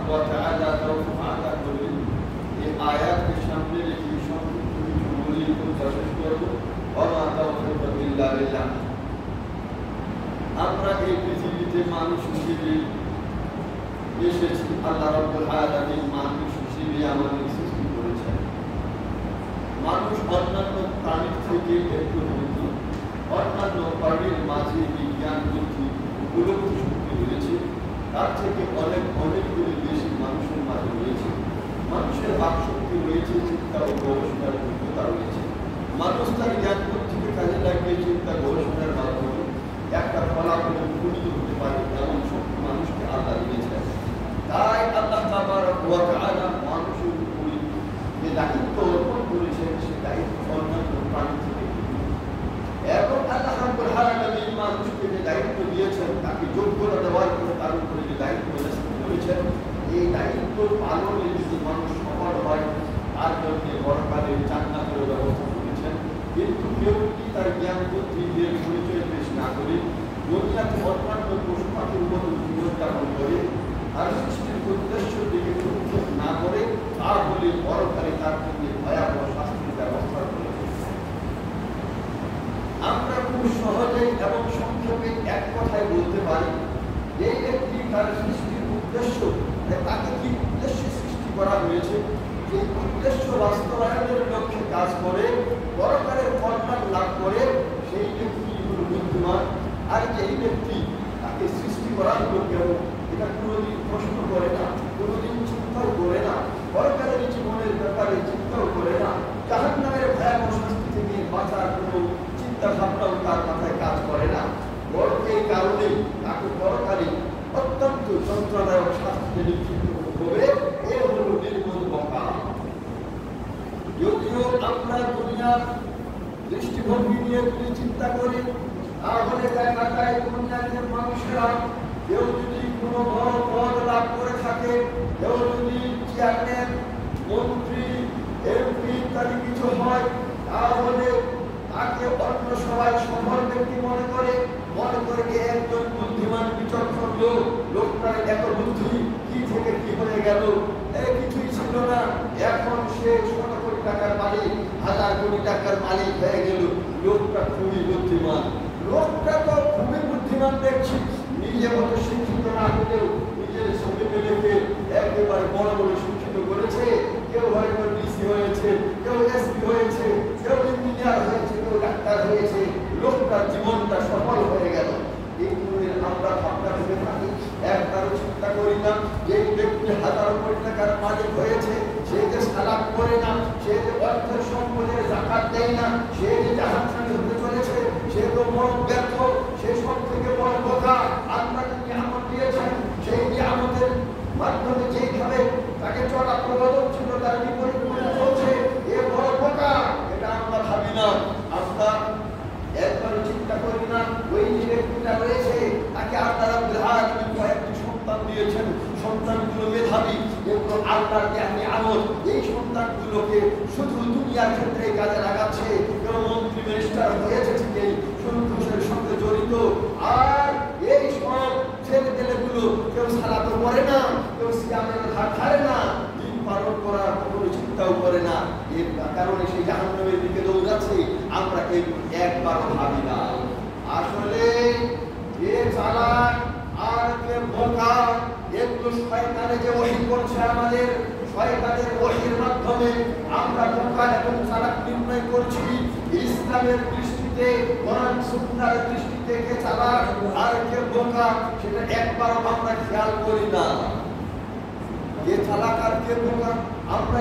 ওয়া তাআলা তৌফিক আতা করবেন। এই আয়াতকে সামনে রেখে সংক্ষিপ্ত কিছু বলি শেষ করব। ওয়া তাওফিক বিল্লাহ বিল্লাহ। আমরা এই পৃথিবীতে মানুষ হিসেবে এসেছি, আল্লাহ রাব্বুল আলামিন মানুষ হিসেবে আমাদের সৃষ্টি করেছেন। মানুষ অন্যান্য প্রাণীর থেকে একটু ভিন্ন। অন্যান্য প্রাণীর মাঝে বিজ্ঞান বুদ্ধি উপলব্ধি শক্তি রয়েছে, তার থেকে অনেক অনেকগুলি বেশি মানুষের মাঝে রয়েছে। মানুষের বাকশক্তি রয়েছে, চিন্তা ও গবেষণার যোগ্যতা রয়েছে। মানুষ তার জ্ঞান বুদ্ধিকে কাজে লাগিয়ে চিন্তা গবেষণার মাধ্যমে একটা ফলাফলে উপনীত হতে পারে, এমন শক্তি মানুষকে আল্লাহ দিয়েছেন। তাই আল্লাহ তাবারক ওয়া তাআলা মানুষের উপরে যে দায়িত্ব অর্পণ করেছেন, সে দায়িত্ব অন্যান্য প্রাণী থেকে এবং আল্লাহ রাব্বুল আলামিন মানুষকে যে দায়িত্ব দিয়েছেন, তাকে যোগ্যতা দেওয়ার পরে তার উপরে যে দায়িত্ব করেছেন, এই দায়িত্ব পালনে যদি মানুষ সফল হয়, তার জন্য পরকালের জান্নাতের ব্যবস্থা করেছেন। কিন্তু কেউ কি তার জ্ঞান বুদ্ধি দিয়ে পরিচয় পেশ না করে দুনিয়াতে অন্যান্য পশু পাখির মতো জীবনযাপন করে আর সৃষ্টির উদ্দেশ্য দিকে উদ্যোগ না করে, তাহলে পরকালে তার জন্য ভয়াবহ শাস্তির ব্যবস্থা করে। আমরা খুব সহজে এবং সংক্ষেপে এক কথায় বলতে পারি, এই ব্যক্তি তার সৃষ্টির উদ্দেশ্য, তাকে কি উদ্দেশ্যে সৃষ্টি করা হয়েছে, যে উদ্দেশ্য বাস্তবায়নের লক্ষ্যে কাজ করে পরকালের কল্যাণ লাভ করে, সেই ব্যক্তি হল বুদ্ধিমান। আর যেই ব্যক্তি তাকে সৃষ্টি করার কেউ এটা কোনোদিন প্রশ্ন করে না, কোনোদিন চিন্তাও করে না, পরকালের জীবনের ব্যাপারে চিন্তাও করে না, জাহান্নামের ভয়াবহ শাস্তি থেকে বাঁচার কোনো চিন্তা ভাবনাও তার মাথায় কাজ করে না, বরং এই কারণে তাকে পরকালে অত্যন্ত যন্ত্রণাদায়ক শাস্তিতে নিক্ষিপ্ত হবে। এ হল নির্বোধ বকা। যদিও আমরা দুনিয়ার দৃষ্টিভঙ্গি নিয়ে যদি চিন্তা করি, তাহলে দেখা যায় দুনিয়ার মানুষেরা কেউ যদি কোনো বড় পদ লাভ করে থাকে, কেউ যদি চেয়ারম্যান, মন্ত্রী, এমপি ইত্যাদি কিছু হয়, তাহলে তাকে অন্য সবাই সফল ব্যক্তি মনে করে যে একজন বুদ্ধিমান বিচক্ষণ লোক, লোকটার এত বুদ্ধি, কি থেকে কি হয়ে গেল, কিছুই ছিল না, এখন সে শত কোটি টাকার মালিক, হাজার কোটি টাকার মালিক হয়ে গেল, লোকটা খুবই বুদ্ধিমান। লোকটা তো খুবই বুদ্ধিমান দেখছি, নিজে মতো শিক্ষিত না হলেও নিজের সঙ্গে মিলেকে একেবারে বড় বড় শিক্ষিত করেছে। কেউ হয়তো ডিসি হয়েছে, কেউ এসপি হয়েছে, কেউ ইঞ্জিনিয়ার হয়েছে, কেউ ডাক্তার হয়েছে, লোকটার জীবনটা সফল হয়ে গেল। কিন্তু আমরা ভাবনা ভেবে থাকি, একবারও চিন্তা করি না যে ব্যক্তি হাজার কোটি টাকার মালিক হয়েছে, সে যে সালাত করে না, সে যে অর্থের সম্পদের যাকাত দেয় না, সে যে জাহান্নামে হতে চলেছে, সে তো বড় ব্যর্থ, সে সব থেকে বড় বোকা। আল্লাহ নিয়ামত দিয়েছেন, সেই নিয়ামতের মাধ্যমে যেইভাবে তাকে চলা প্রবর্তন ছিল, তার বিপরীত চলছে, এ বড় বোকা। এটা আমরা ভাবি না, আমরা একবারও চিন্তা করি না ওই যে ব্যক্তিটা রয়েছে, তাকে আল্লাহ রাব্বুল আলামিন কয়েকটি সন্তান দিয়েছেন, সন্তানগুলো মেধাবী, এগুলো আল্লাহর নিয়ামত। এই সন্তানগুলোকে শুধু দুনিয়ার ক্ষেত্রে কাজে লাগাচ্ছে, কেউ মন্ত্রী মিনিস্টার হয়েছে ঠিকই, সুন্দরের সঙ্গে জড়িত, আর এই সব ছেলেপেলেগুলো কেউ সালাত করে না, কেউ সিয়ামের হাত ধরে না, দিন পালন করার কোনো চিন্তাও করে না, এর কারণে সেই জাহান্নামের দিকে দৌড়াচ্ছে। আমরা একবারও ভাবি না আসলে এ চালাক আর কে বোকা, এগুলো শয়তানের যে ওহী করছে আমাদের, শয়তানের ওহীর মাধ্যমে আমরা বোকা এবং চালাক নির্ণয় করছি। ইসলামের দৃষ্টিতে, কোরআন সুন্নাহর দৃষ্টিতে কে চালাক আর কে বোকা সেটা একবারও আমরা খেয়াল করি না। কে চালাক আর কে বোকা আমরা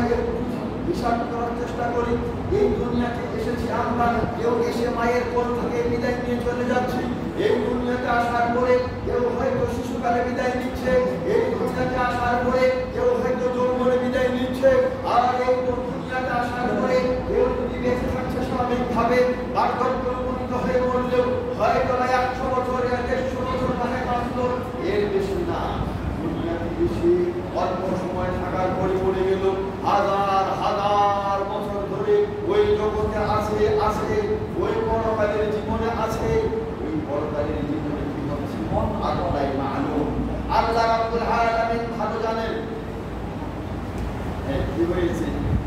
হিসাব করার চেষ্টা করি। এই দুনিয়াতে এসেছি আমরা, কেউ এসে মায়ের কোল থেকে বিদায় নিয়ে চলে যাচ্ছি। এই দুনিয়াতে আসার পরে কেউ হয়তো শিশুকালে বিদায় নিচ্ছে, এই দুনিয়াতে আসার পরে কেউ হয়তো যৌবনে বিদায় নিচ্ছে, আর এই দুনিয়াতে আসার পরে কেউ যদি বেঁচে থাকছে স্বাভাবিকভাবে, বার্ধক্যে উপনীত হয়ে মরলেও হয়তো 100 বছর, 150 বছর তাকে বাঁচল, এর বেশি না। দুনিয়াতে বেশি অল্প সময় থাকার পরে পড়ে গেল, হাজার হাজার বছর ধরে ওই জগতে আছে, ওই পরকালের জীবনে আছে। ওই পরকালের জীবনে কি হচ্ছে মন আল্লাহ মালুম। আল্লাহ রাব্বুল আলামিন ভালো জানেন। কি হয়েছে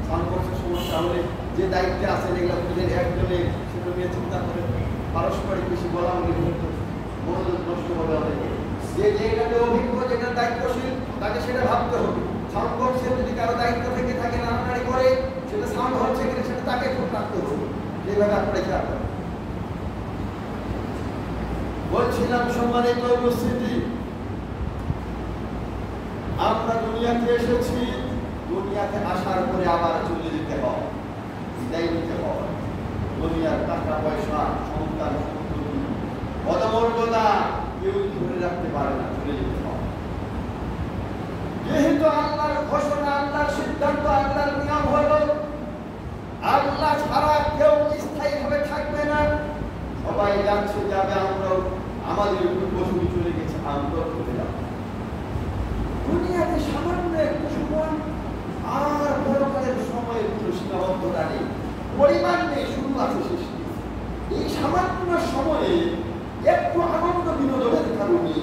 সংঘর্ষের সমস্যা হলে যে দায়িত্বে আছেন এগুলো বুঝেন একজনে সেটা নিয়ে চিন্তা করে পারস্পরিক বেশি বলা বলি মনোযোগ নষ্ট হবে অনেকে যে যেটাতে অভিজ্ঞ যেটা দায়িত্বশীল তাকে সেটা ভাবতে হবে সংঘর্ষে যদি কারো দায়িত্ব থেকে থাকে নাড়ানাড়ি করে সেটা সাউন্ড হচ্ছে কিনা সেটা তাকে খুব রাখতে হবে সেইভাবে আপনারা খেয়াল করেন বলছিলাম সম্মানিত উপস্থিতি আমরা দুনিয়াতে এসেছি দুনিয়াতে আসার পরে আবার চলে যেতে হয় বিদায় নিতে হয় দুনিয়ার টাকা পয়সা সন্তান পদমর্যাদা কেউ ধরে রাখতে পারে না চলে যেতে হয় যেহেতু আল্লাহর ঘোষণা আল্লাহর সিদ্ধান্ত আল্লাহর নিয়ম হলো আল্লাহ ছাড়া কেউ স্থায়ীভাবে থাকবে না সবাই যাচ্ছে যাবে আমরাও আমাদের পূর্বসূরি চলে গেছে আমরাও চলে যাব দুনিয়াতে সামান্য একটু সময় আর পরকালের সময়ের কোনো সীমাবদ্ধতা নেই পরিমাণ নেই শুরু আছে শেষ নেই এই সামান্য সময়ে একটু আনন্দ বিনোদনের কারণে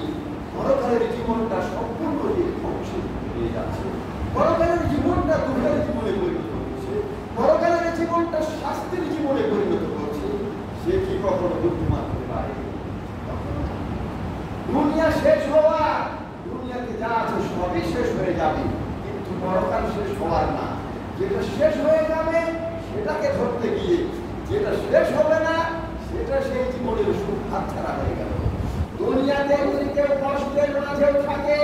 পরকালের জীবনটা সম্পূর্ণ ধ্বংস হয়ে যাচ্ছে পরকালের জীবনটা দুঃখের জীবনে পরিণত হচ্ছে পরকালের জীবনটা শাস্তির জীবনে পরিণত করছে সে কি কখনো বুদ্ধিমান হতে পারে দুনিয়া শেষ হওয়া দুনিয়াতে যা আছে সবই শেষ হয়ে যাবে কিন্তু পরকাল শেষ হওয়ার না যেটা শেষ হয়ে যাবে সেটাকে ধরতে গিয়ে যেটা শেষ হবে না সেটা সেই জীবনের সুখ হাতছাড়া হয়ে গেল দুনিয়াতে যদি কেউ কষ্টের মাঝেও থাকে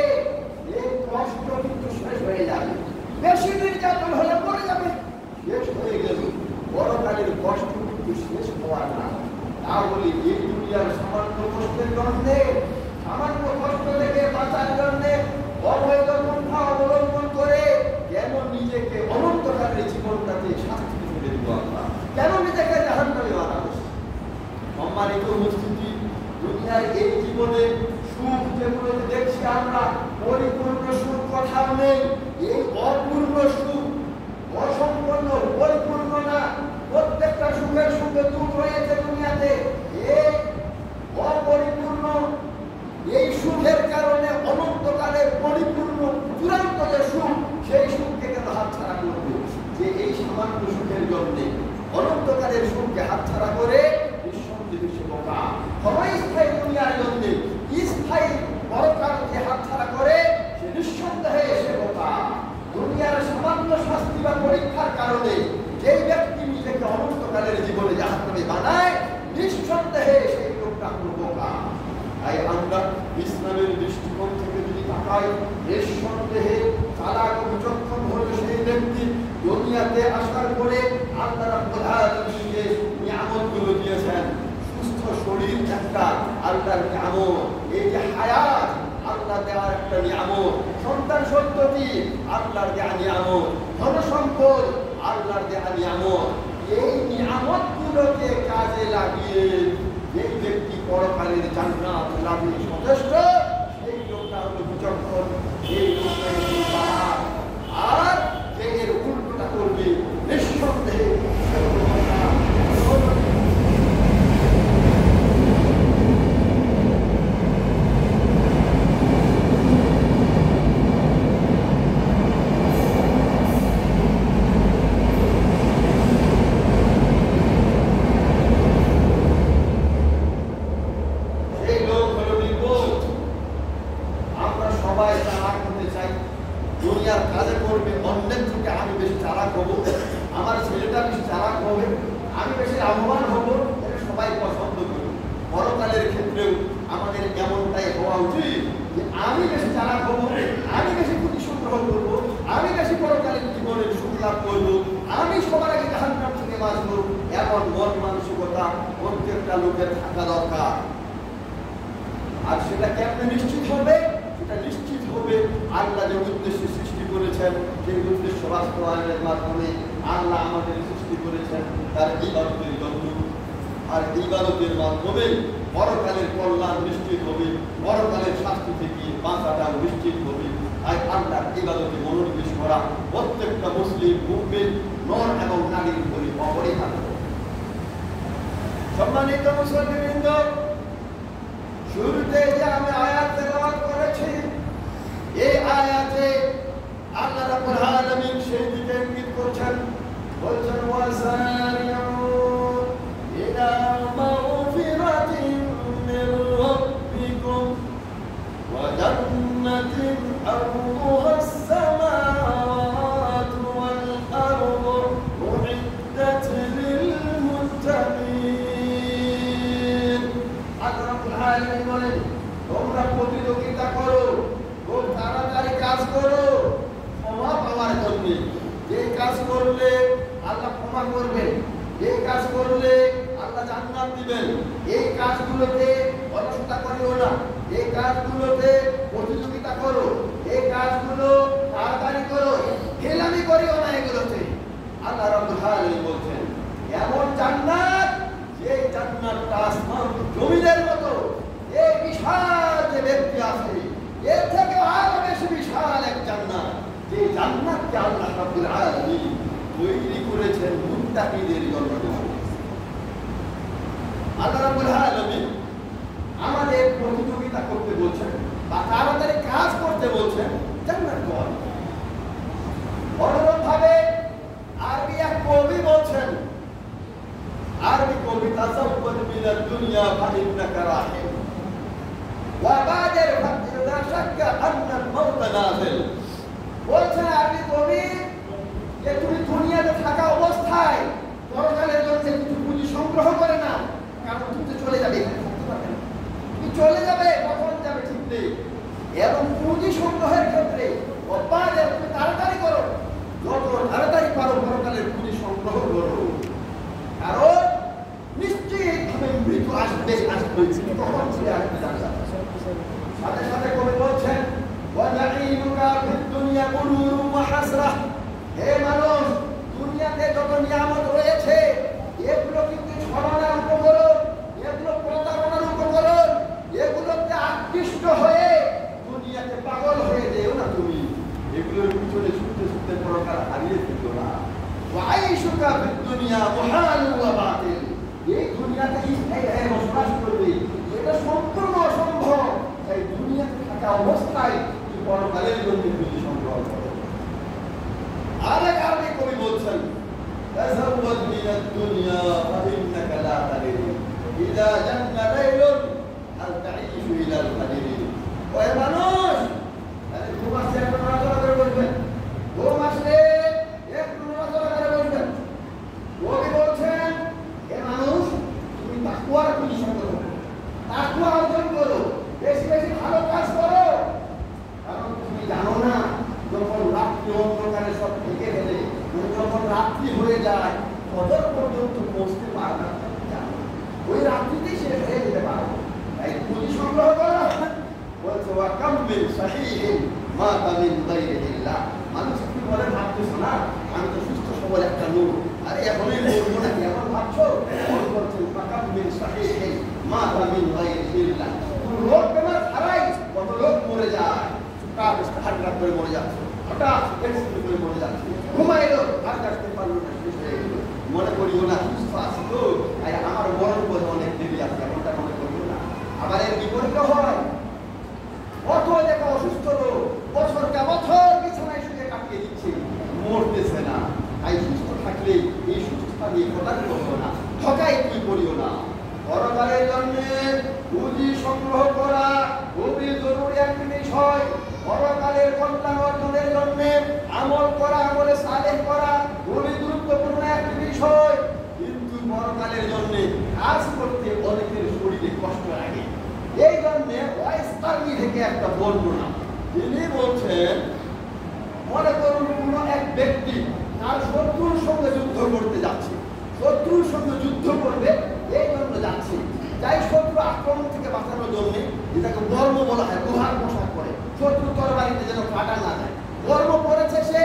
এই কষ্ট কিন্তু শেষ হয়ে যাবে বেশি নির্যাতন হলে পড়ে যাবে শেষ হয়ে গেল পরকালের কষ্ট কিন্তু শেষ হওয়ার না তাহলে এই দুনিয়ার সামান্য কষ্টের জন্যে সামান্য কষ্ট থেকে বাঁচার জন্যে অবৈধ পন্থা অবলম্বন করে কেন নিজেকে অনন্তকালের জীবনটাকে শাস্তি ফেলে দিব আমরা কেন নিজেকে জাহান্নামে বানাবো সম্মানিত উপস্থিতি দুনিয়ার এই জীবনে সুখ যেগুলোতে দেখছি আমরা পরিপূর্ণ সুখ কোথাও নেই এই অপূর্ণ সুখ অসম্পূর্ণ পরিপূর্ণ না প্রত্যেকটা সুখের সঙ্গে দুঃখ রয়েছে দুনিয়াতে এই অপরিপূর্ণ এই সুখের কারণে অনন্তকালের পরিপূর্ণ চূড়ান্ত যে সুখ সেই সুখকে কেন হাতছাড়া করবে যে এই সামান্য সুখের জন্য অনন্তকালের সুখকে হাতছাড়া করে নিঃসন্দেহে সে বোকা ক্ষণস্থায়ী দুনিয়ার জন্য স্থায়ী পরকালকে হাতছাড়া করে সে নিঃসন্দেহে সে বোকা দুনিয়ার সামান্য শাস্তি বা পরীক্ষার কারণে যেই ব্যক্তি নিজেকে অনন্তকালের জীবনে জাহান্নামে বানায় নিঃসন্দেহে সেই লোকটা বোকা তাই আমরা ইসলামের দৃষ্টিকোণ থেকে যদি তাকাই নিঃসন্দেহে চালাক বিচক্ষণ হলো সেই ব্যক্তি দুনিয়াতে আসার পরে আল্লাহ রাব্বুল আলামিন নিয়ামতগুলো দিয়েছেন সুস্থ শরীর একটা আল্লাহর নিয়ামত এই যে হায়াত আল্লাহ দেওয়ার একটা নিয়ামত সন্তান সন্ততি আল্লাহর দেওয়া নিয়ামত ধন সম্পদ আল্লাহর দেওয়া নিয়ামত এই নিয়ামতগুলোকে কাজে লাগিয়ে যে ব্যক্তি পরকালের জান্নাত লাভে সচেষ্ট সেই লোকটা হলো বিচক্ষণ সেই লোকটা আর যে এর উল্টোটা করবে নিঃসন্দেহে ইবাদতের মাধ্যমে পরকালের কল্যাণ নিশ্চিত হবে পরকালের শাস্তি থেকে বাঁচাটা নিশ্চিত হবে তাই আল্লাহর ইবাদতে মনোনিবেশ করা প্রত্যেকটা মুসলিম মুমিন নর এবং নারীর উপরে অপরিহার্য সম্মানিত মুসলিমবৃন্দ শুরুতে যে আমি আয়াত তেলাওয়াত করেছি এই আয়াতে আল্লাহ রাব্বুল আলামিন সেই কাজ করলে আল্লাহ ক্ষমা করবেন, এই কাজ করলে আল্লাহ জান্নাত দিবেন, এই কাজগুলোতে অলসতা করিও না, এই কাজগুলোতে প্রতিযোগিতা করো, এই কাজগুলো তাড়াতাড়ি করো, হেলামি করিও না এগুলোতে। আল্লাহ রাব্বুল আলামিন বলছেন এমন জান্নাত, যে জান্নাতটা আসমান জমিনের মতো, এই বিশাল যে ব্যক্তি আছে এর থেকে আরো বেশি বিশাল এক জান্নাত, যে জান্নাতকে আল্লাহ রাব্বুল আলামিন তৈরি করেছেন মুত্তাকিদের জন্য। আল্লাহ রাব্বুল আলামিন আমাদের প্রতিযোগিতা করতে বলছেন বা তাড়াতাড়ি কাজ করতে বলছেন জান্নাত পাওয়ার। অনুরূপভাবে আরবি এক কবি বলছেন, আরবি কবি তাসাব্বাদ মিনাদ দুনিয়া ফাইন্নাকা রাহিম ওয়া বাদির ফাইদা শাক্কা আন্নাল মাউত নাযিল। বলছেন আরবি কবি যে তুমি দুনিয়াতে থাকা অবস্থায় পরকালের জন্য কিছু পুঁজি সংগ্রহ করে নাও, কারণ তুমি তো চলে যাবে, তুমি চলে যাবে, কখন যাবে ঠিক নেই। এবং পুঁজি সংগ্রহের ক্ষেত্রে অবাধে তুমি তাড়াতাড়ি করো, যত তাড়াতাড়ি পারো পরকালের পুঁজি সংগ্রহ করো, কারণ নিশ্চিতভাবে মৃত্যু আসবে, কখন ছেড়ে আসবে জানা যাবে। সাথে সাথে কবি বলছেন ওয়ানাঈমুকা ফিদ দুনিয়া গুরুরুম ওয়া হাসরাহ, হে মানুষ দুনিয়াতে যত নিয়ামত রয়েছে এগুলো কিন্তু ছলনার উপকরণ, এগুলো প্রতারণার উপকরণ, এগুলোতে আকৃষ্ট হয়ে দুনিয়াতে পাগল হয়ে যেও না তুমি, এগুলোর পিছনে ছুটতে ছুটতে পরকাল হারিয়ে ফেলো না। ওয়াঈশুকা ফিদ দুনিয়া মুহালুন ওয়া বাতিল, এই দুনিয়াতে স্থায়ী হয়ে বসবাস করবে এটা সম্পূর্ণ অসম্ভব। তাই দুনিয়াতে থাকা অবস্থায় তুমি পরকালের জন্য পুঁজি সংগ্রহ করো। আরেক আরবি কবি বলছেন তাযাওয়াদ মিনাদ দুনিয়া ফাইন্নাকা লা তাদরি ইযা জান্না লাইলুন হাল তাঈশু ইলাল কাদিরি। ওহে মানুষ, আরে ঘুম আসলে একটু নড়াচড়া করে বসবেন, ঘুম আসলে একটু নড়াচড়া করে বসবেন। কবি বলছেন হে মানুষ, তুমি তাকওয়ার পুঁজি সংগ্রহ করো, তাকওয়া অর্জন করো, বেশি বেশি ভালো কাজ করো, কারণ তুমি জানো না যখন রাত্রি অন্ধকারে সব ঢেকে ফেলে, যখন রাত্রি হয়ে যায় কদর পর্যন্ত পৌঁছতে পারবে না, ওই রাত্রিতেই শেষ হয়ে যেতে পারো। তাই পুঁজি সংগ্রহ করো। বলছে ওয়া কাম মিন সাহিহিন মাতা মিন গায়রিল্লাহ, মানুষ কি বলে ভাবতেছো না আমি তো সুস্থ সবল একটা লোক, আরে এখনই মরবো নাকি এমন ভাবছো? বলছেন ওয়া কাম মিন সাহিহিন মাতা মিন গায়রিল্লাহ, লোক বেমার ছাড়াই কত লোক মরে যায়, হার্ট করে মরে যাচ্ছে, হঠাৎ অ্যাক্সিডেন্ট করে মরে যাচ্ছে, ঘুমাইলো আর কাটতে পারলো না, শেষ হয়ে গেল। মনে করিও না সুস্থ আছি তো আমার বড় বড় অনেক দেরি আছে, এমনটা মনে করিও না। আবার এর বিপরীত হয়, কত দেখো অসুস্থ লোক বছর কে বছর বিছানায় শুয়ে কাটিয়ে দিচ্ছে, মরতেছে না। তাই সুস্থ থাকলে এই সুস্থতা নিয়ে প্রদান করবো না, ঠকাই তুই করিও না। পরকালের জন্য পুঁজি সংগ্রহ করা খুবই জরুরি একটি বিষয়। পরকালের কল্যাণ অর্জনের জন্য আমল করা, আমলে সালেহ করা খুবই গুরুত্বপূর্ণ একটি বিষয়। কিন্তু পরকালের জন্য কাজ করতে অনেকের শরীরে কষ্ট লাগে। এই জন্য ওয়াইসকারনি থেকে একটা বর্ণনা, তিনি বলছেন মনে করুন কোনো এক ব্যক্তি তার শত্রুর সঙ্গে যুদ্ধ করতে যাচ্ছে, শত্রুর সঙ্গে যুদ্ধ করবে এই জন্য যাচ্ছে, তাই শত্রু আক্রমণ থেকে বাঁচানোর জন্য যেটাকে বর্ম বলা হয়, লোহার পোশাক পরে শত্রু তরবারিতে যেন কাটা না যায়, বর্ম পরেছে সে,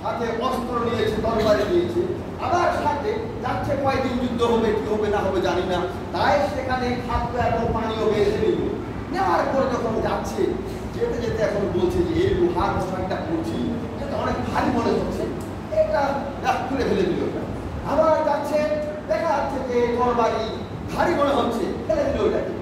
হাতে অস্ত্র নিয়েছে, তরবারি নিয়েছে, আবার সাথে যাচ্ছে কয়দিন যুদ্ধ হবে কি হবে না হবে জানি না, তাই সেখানে খাদ্য এবং পানীয় বেঁধে নিল। নেওয়ার পরে যখন যাচ্ছে যেতে যেতে এখন বলছে যে এই লোহার পোশাকটা পরছি এটা অনেক ভারী মনে হচ্ছে, এটা তুলে ফেলে দিল। আবার যাচ্ছে দেখা যাচ্ছে যে তরবারি ভারী মনে হচ্ছে, ফেলে দিল ওটাকে।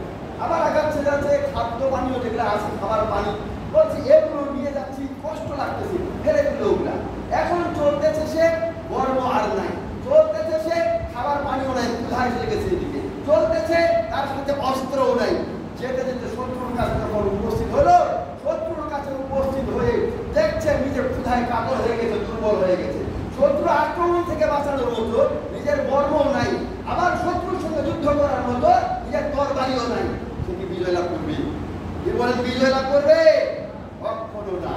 আবার আগাচ্ছে যাচ্ছে খাদ্য পানীয় যেগুলো আছে, খাবার পানি, বলছে এগুলো নিয়ে যাচ্ছি কষ্ট লাগতেছে, ফেলে দিল ওগুলা। এখন চলতেছে সে বর্ম আর নাই, চলতেছে সে খাবার পানিও নাই, ক্ষুধায় লেগেছে এদিকে, চলতেছে তার সাথে অস্ত্রও নাই। যেতে যেতে শত্রুর কাছে যখন উপস্থিত হলো, শত্রুর কাছে উপস্থিত হয়ে দেখছে নিজের ক্ষুধায় কাতর হয়ে গেছে, দুর্বল হয়ে গেছে, শত্রু আক্রমণ থেকে বাঁচানোর মতো নিজের বর্মও নাই, আবার শত্রুর সঙ্গে যুদ্ধ করার মতো নিজের তরবারিও নাই। সে কি বিজয় লাভ করবে? কি বলেন বিজয় লাভ করবে? কখনো না।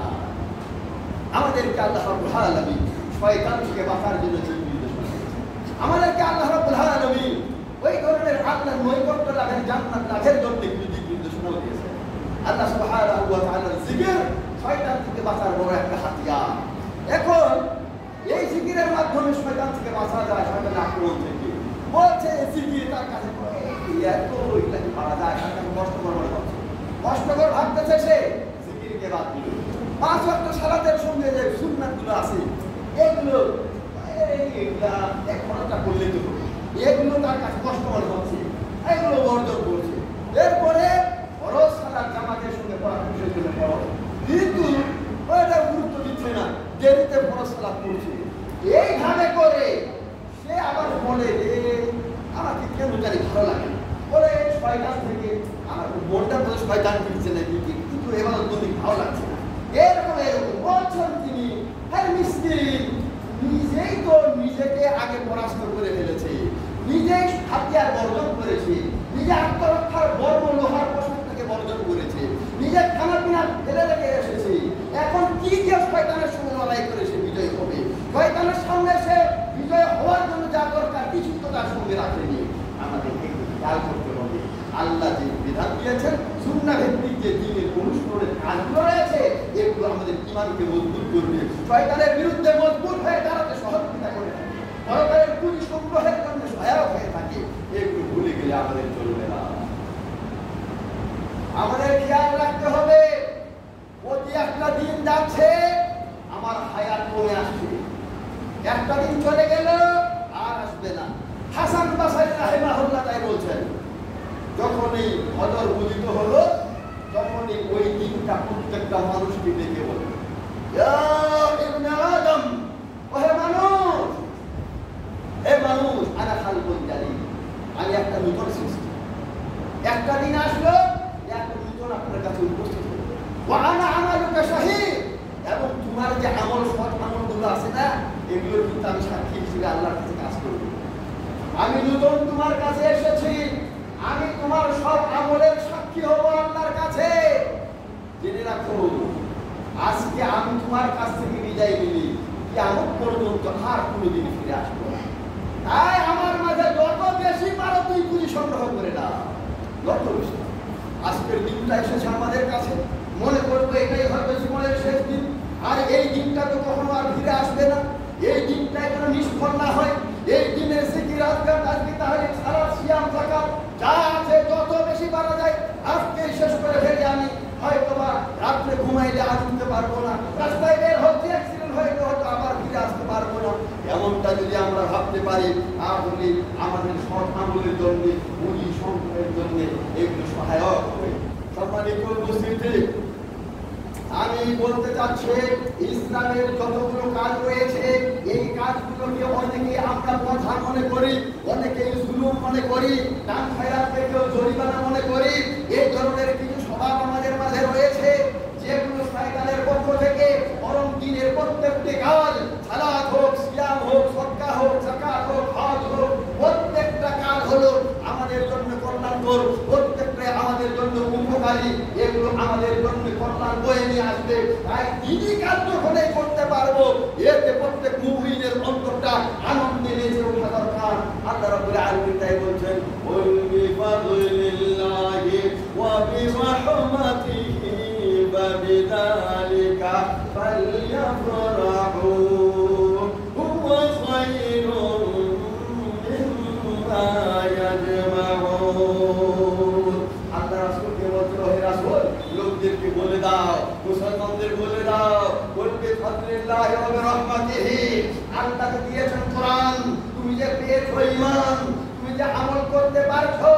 আমাদেরকে আল্লাহ রাব্বুল আলামিন শয়তান থেকে বাঁচার জন্য নির্দেশনা দিয়েছেন। আমাদেরকে আল্লাহ রাব্বুল আলামিন ওই ধরনের আল্লাহর নৈকট্য লাভের জান্নাত লাভের জন্য কিছু দিক নির্দেশনাও দিয়েছেন। আল্লাহ সুবহানাহু ওয়া তাআলার জিকির শয়তান থেকে বাঁচার বড় একটা হাতিয়ার। এখন এই জিকিরের মাধ্যমে শয়তান থেকে বাঁচা যায়, শয়তানের আক্রমণ থেকে। বলছে জিকির তার কাছে এত ওইটাকে পারা যায়, তার কাছে কষ্টকর মনে হচ্ছে, কষ্টকর ভাবতেছে সে, জিকিরকে বাদ দিল। 5 ওয়াক্ত সালাতের সঙ্গে যে সুন্নাতগুলো আছে এগুলো একটা করলে তো এগুলো তার কাছে কষ্ট মনে হচ্ছে, এগুলো বর্জন করছে। এরপরে ফরজ সালাত জামাতের সঙ্গে পড়া কিসের জন্য ফরজ, কিন্তু ওইটা গুরুত্ব দিচ্ছে না, দেরিতে ফরজ সালাত করছে। এইভাবে করে সে আবার বলে যে আমাকে কেন জানি ভালো লাগে না, বলে শয়তান থেকে আমার মনটা বলে শয়তান ফিরছে নাকি, কিন্তু এবার যদি ভালো লাগছে না। এরকম বলছেন তিনি, হ্যাঁ মিস্ত্রি নিজেই তো নিজেকে আগে পরাস্ত করে ফেলেছে, নিজেই হাতিয়ার বর্জন করেছে, নিজে আত্মরক্ষার বর্ম লোহার পোশাক থেকে বর্জন করেছে, নিজের খানা পিনা ফেলে রেখে এসেছে। এখন কি যে শয়তানের সঙ্গে লড়াই করে সে বিজয় হবে, শয়তানের সামনে সে বিজয় হওয়ার জন্য যা দরকার কিছু তো তার সঙ্গে রাখেনি। আমাদেরকে খেয়াল করতে হবে, আল্লাহ যে বিধান দিয়েছেন সুন্নাহ ভিত্তিক যে দ্বীনের অনুসরণের কাজগুলো রয়েছে এগুলো আমাদের ঈমানকে মজবুত করবে, শয়তানের বিরুদ্ধে মজবুত হয়ে দাঁড়াতে সহযোগিতা করে থাকে, পরকালের পুঁজি সংগ্রহের জন্য সহায়ক হয়ে থাকে। এগুলো ভুলে গেলে আমাদের চলবে না। আমাদের খেয়াল রাখতে হবে প্রতি একটা দিন যাচ্ছে আমার হায়াত কমে আসছে, একটা দিন চলে গেল আর আসবে না। হাসান বাসারী রাহিমাহুল্লাহ তাই বলছেন, যখনই ফজর উদিত হলো তখনই ওই দিনটা প্রত্যেকটা মানুষকে ডেকে বলে, ইয়া ইবনে আদম, ওহে মানুষ, হে মানুষ, আনা খালকুন জাদীদ, আমি একটা নতুন সৃষ্টি। একটা দিন আসলো একটা নতুন আপনার কাছে উপস্থিত হলো, ওয়া আনা আমালুকা শাহীদ, এবং তোমার যে আমল সৎ আমলগুলো আছে না এগুলোর কিন্তু আমি সাক্ষী হিসেবে আল্লাহর কাছে কাজ করব। আমি নতুন তোমার কাছে এসেছি, আমি তোমার সব আমলের সাক্ষী হব আল্লাহর কাছে। জেনে রাখো আজকে আমি তোমার কাছ থেকে বিদায় নিলি, কিয়ামত পর্যন্ত আর কোনোদিন ফিরে আসবো না। তাই আমার মাঝে যত বেশি পারো তুই পুঁজি সংগ্রহ করে না, যত বেশি। আজকের দিনটা এসেছে আমাদের কাছে, মনে করবো এটাই হয়তো জীবনের শেষ দিন, আর এই দিনটা তো কখনো আর ফিরে আসবে না। এই দিনটাই যেন নিষ্ফল না হয়, এই দিনে জিকির আজকার তাজবি তাহলিল সালাত সিয়াম যাকাত যা আছে যত বেশি পারা যায় আজকে শেষ করে ফেলি। আমি হয়তোবা রাত্রে ঘুমাইলে আজ উঠতে পারবো না, রাস্তায় বের হচ্ছে অ্যাক্সিডেন্ট হয়তো হয়তো আবার ফিরে আসতে পারবো না। এমনটা যদি আমরা ভাবতে পারি তাহলে আমাদের সৎ আমলের জন্য পুঁজি সংগ্রহের জন্য এগুলো সহায়ক হবে। সম্মানিত উপস্থিতি, আমি বলতে চাচ্ছি ইসলামের যতগুলো কাজ রয়েছে এই কাজগুলোকে অনেকে আমরা প্রধান মনে করি, অনেকে জুলুম মনে করি, দান খয়রাতকেও জরিমানা মনে করি। এই ধরনের কিছু স্বভাব আমাদের মাঝে রয়েছে যেগুলো শয়তানের পক্ষ থেকে, বরং দ্বীনের প্রত্যেকটি কাজ, সালাত হোক, সিয়াম হোক, সদকা হোক, যাকাত হোক, হজ হোক, প্রত্যেকটা কাজ হলো আমাদের জন্য কল্যাণকর, প্রত্যেকটা আমাদের জন্য উপকারী, এগুলো আমাদের জন্য কল্যাণ বয়ে নিয়ে আসবে। তাই দ্বীনি কাজ যখনই করতে পারবো এতে প্রত্যেক মুমিনের অন্তরটা আনন্দে নেচে ওঠা দরকার। আল্লাহ রাব্বুল আলামিন তাই বলছেন, ওয়াল বিফাদলিল্লাহি ওয়া বিরহমাতিহি ফাবিযালিকা ফালইফরাহু হুয়া খায়রুম মিম্মা ইয়াজমাউন। আল্লাহ রাসূলকে বলতে, হে রাসূল লোকদেরকে বলে দাও, মুসলমানদের বলে দাও, বলবে ফাদলিল্লাহি ওয়া বিরহমাতিহি, আল্লাহকে দিয়েছেন কোরআন, তুমি যে পেয়েছো ঈমান, তুমি যে আমল করতে পারছো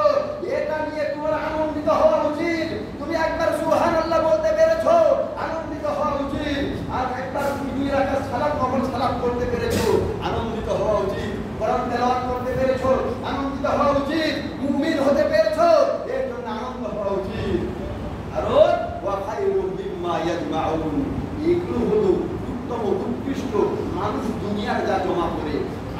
এটা নিয়ে তোমার আনন্দিত হওয়া উচিত। তুমি একবার সুবহানাল্লাহ বলতে পেরেছো, আনন্দিত হওয়া উচিত। আর একবার তুমি 2 রাকাত সালাত নফল সালাত করতে পেরেছো, আনন্দিত হওয়া উচিত। কোরআন তেলাওয়াত করতে পেরেছো, আনন্দিত হওয়া উচিত। মুমিন হতে পেরেছো, এর জন্য আনন্দ হওয়া উচিত। আর ওয়া খায়রুম মিম্মা ইয়াজমাউন, এগুলো হলো উত্তম উৎকৃষ্ট মানুষ দুনিয়ার যা জমা করে।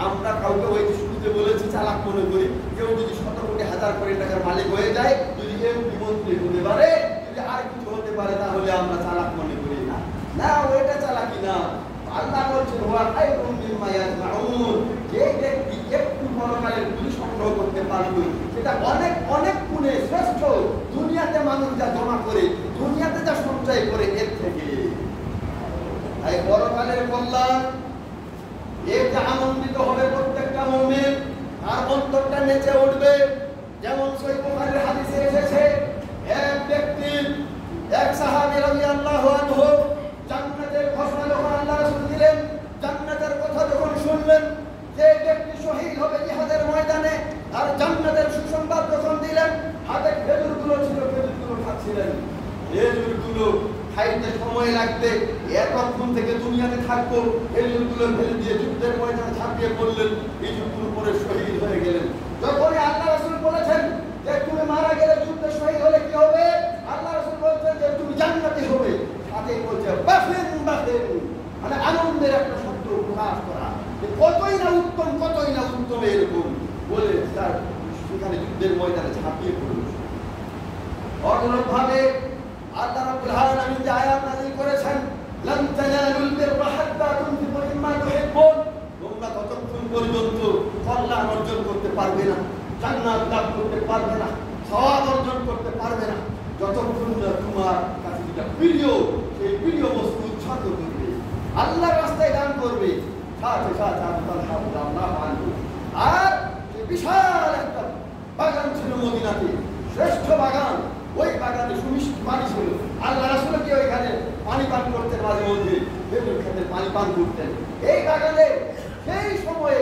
আমরা কাউকে ওই শুরুতে বলেছি চালাক মনে করি, কেউ যদি 100 কোটি 1000 কোটি টাকার মালিক হয়ে যায়, যদি কেউ মন্ত্রী হতে পারে, যদি আর কিছু হতে পারে, তাহলে আমরা চালাক মনে করি না। না, ওইটা চালাকি না। আল্লাহ বলছেন ওয়া খায়রুম মিম্মা ইয়াজমাউন, যে ব্যক্তি একটু পরকালের পুঁজি সংগ্রহ করতে পারবে সেটা অনেক অনেক গুণে শ্রেষ্ঠ দুনিয়াতে মানুষ যা জমা করে, দুনিয়াতে যা সঞ্চয় করে এর থেকে। তাই পরকালের কল্যাণ এতে আনন্দিত হবে প্রত্যেকটা মুমিন, আর অন্তরটা নেচে উঠবে। যেমন সহিহ বুখারীর হাদিসে এসেছে, এক ব্যক্তি, এক সাহাবী রাদিয়াল্লাহু আনহু জান্নাতের ঘোষণা যখন আল্লাহ রাসূল দিলেন, জান্নাতের কথা যখন শুনলেন, যে ব্যক্তি শহীদ হবে জিহাদের ময়দানে, আর জান্নাতের সুসংবাদ যখন দিলেন, হাতে খেজুরগুলো ছিল, খেজুরগুলো খাচ্ছিলেন। খেজুরগুলো খাইতে সময় লাগবে, এতক্ষণ থেকে দুনিয়াতে থাকবো, খেজুরগুলো ফেলে দিয়ে যুদ্ধের ময়দানে ঝাঁপিয়ে পড়লেন, খেজুরগুলো পরে শহীদ হয়ে গেলেন। যখনই আল্লাহ রাসূল বলেছেন যে তুমি মারা গেলে যুদ্ধে শহীদ হলে কি হবে, আল্লাহ রাসূল বলছেন যে তুমি জান্নাতি হবে। সাথেই বলছে বাফিন বাফিন, মানে আনন্দের একটা শব্দ প্রকাশ করা, যে কতই না উত্তম, কতই না উত্তম, এরকম বলে তার সেখানে যুদ্ধের ময়দানে ঝাঁপিয়ে পড়ল। অনুরূপভাবে আল্লাহ রাব্বুল আলামিন যে আয়াত নাযিল করেছেন, লান তানালুল বিররা হাত্তা তুনফিকু মিম্মা তুহিব্বুন, তোমরা ততক্ষণ পর্যন্ত কল্যাণ অর্জন করতে পারবে না, জান্নাত লাভ করতে পারবে না, সওয়াব অর্জন করতে পারবে না, যতক্ষণ না তোমার কাছে যেটা প্রিয় সেই প্রিয় বস্তু উৎসর্গ করবে, আল্লাহর রাস্তায় দান করবে। সাথে সাথে আল্লাহ আনহু আর যে বিশাল একটা বাগান ছিল মদিনাতে, শ্রেষ্ঠ বাগান, ওই বাগানে সুমিষ্ট পানি ছিল। আল্লাহ রাসূল কি ওইখানে পানি পান করতেন, মাঝে মধ্যে খেজুর খেতে পানি পান করতেন। এই বাগানে সেই সময়ে